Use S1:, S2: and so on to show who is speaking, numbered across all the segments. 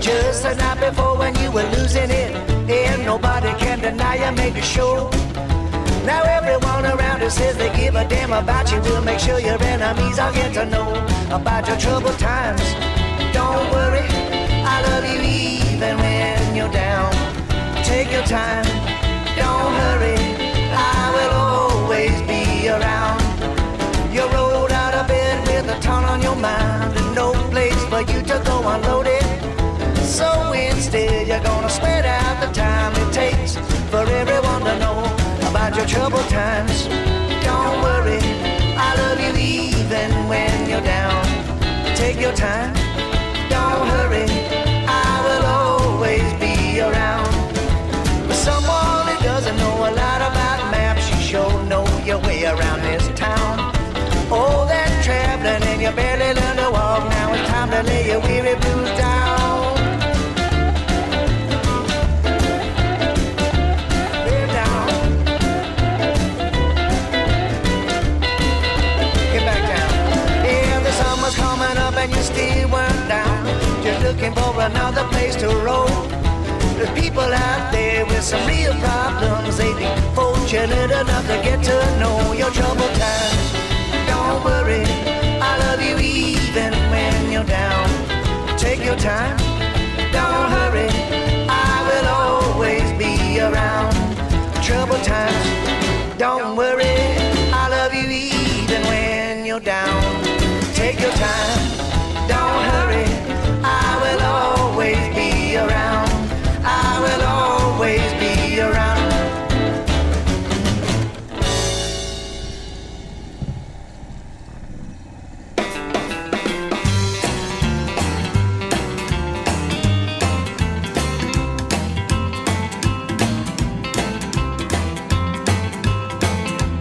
S1: Just the night before when you were losing it, and nobody can deny you made the show. Now everyone around us says they give a damn about you. We'll make sure your enemies all get to know about your troubled times. Don't worry, I love you even when you're down. Take your time, don't hurry, I will always be around. You rolled out of bed with a ton on your mind and no place for you to go unloaded. So instead you're gonna spread out the time it takes for everyone to know about your troubled times. Don't worry, I love you even when you're down. Take your time, don't hurry, I will always be around. For someone who doesn't know a lot about maps, you sure know your way around this town. All that traveling and you barely learn to walk. Now it's time to lay your weary blues down. Lay down. Get back down. Yeah, the summer's coming up and you still weren't down. Just looking for another place to roll. There's people out there with some real problems. They'd be fortunate enough to get to know your troubled times. Don't worry, I love you even when you're down. Take your time, don't hurry, I will always be around. Troubled times, don't worry, I love you even when you're down. Take your time, don't hurry, I will always be around. I will always be around.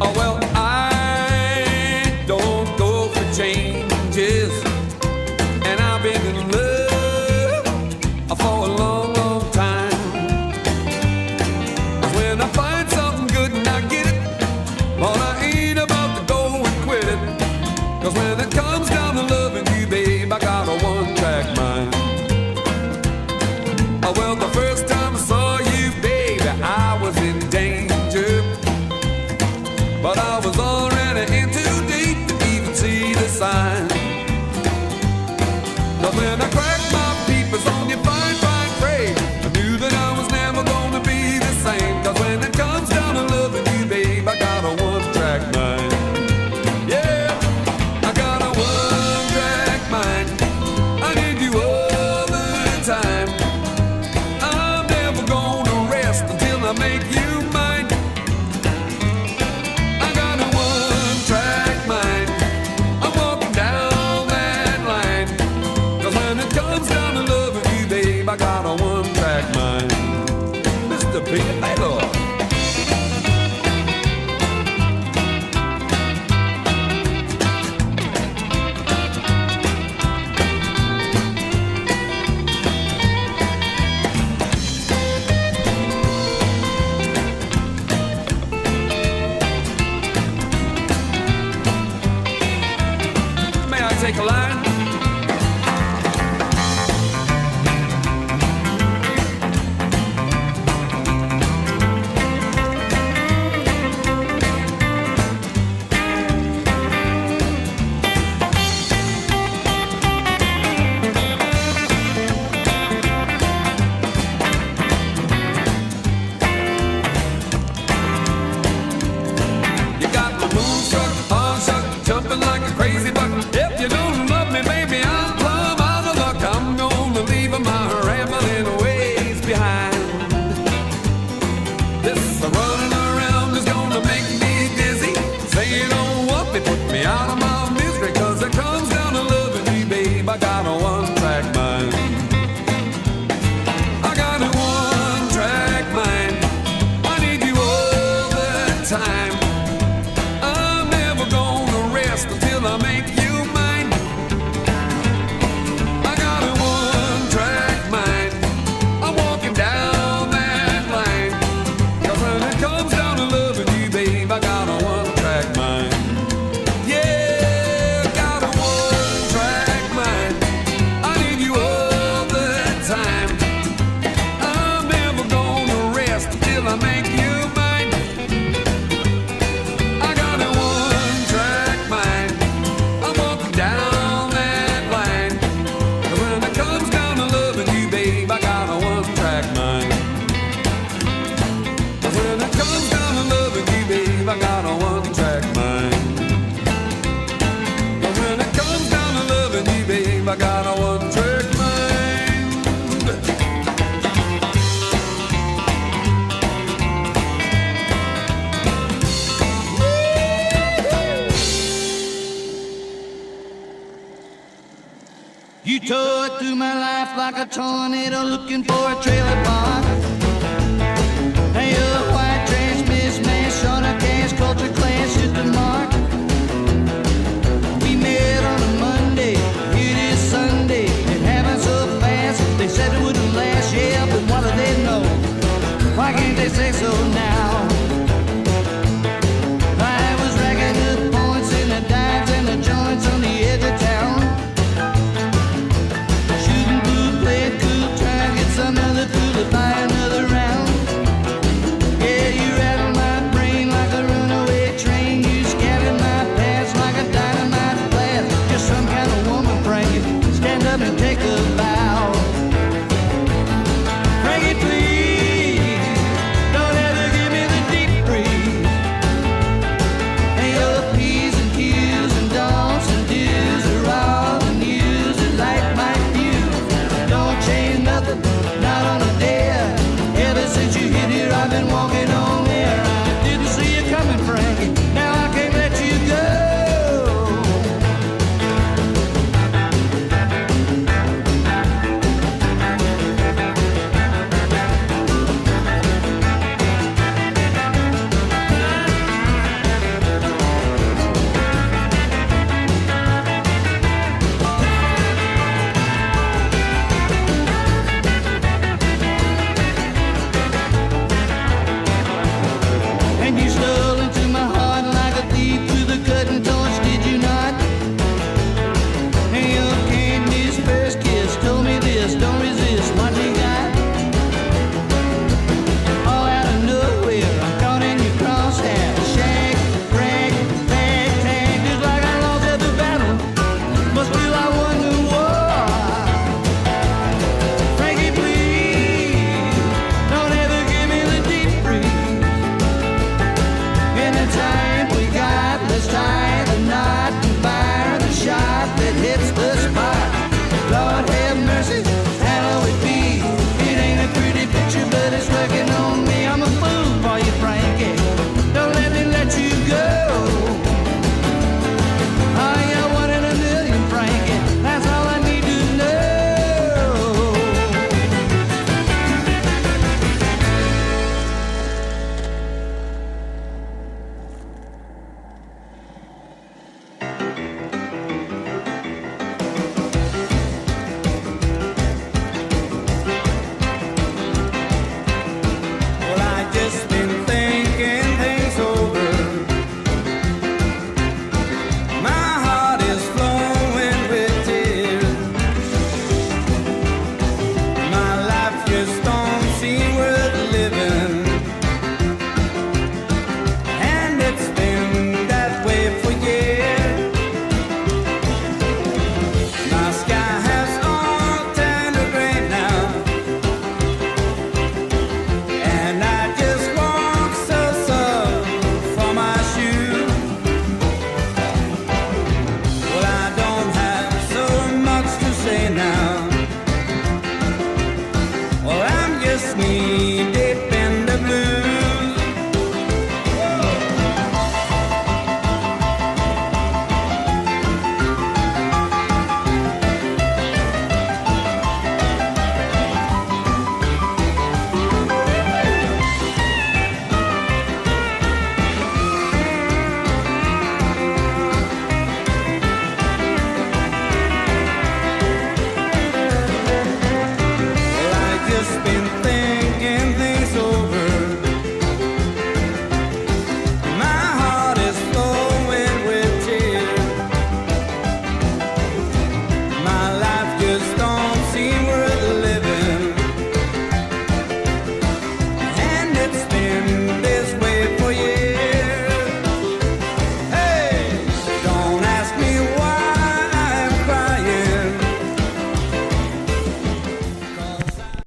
S2: Oh, well, I don't go like a tornado looking for a trailer park.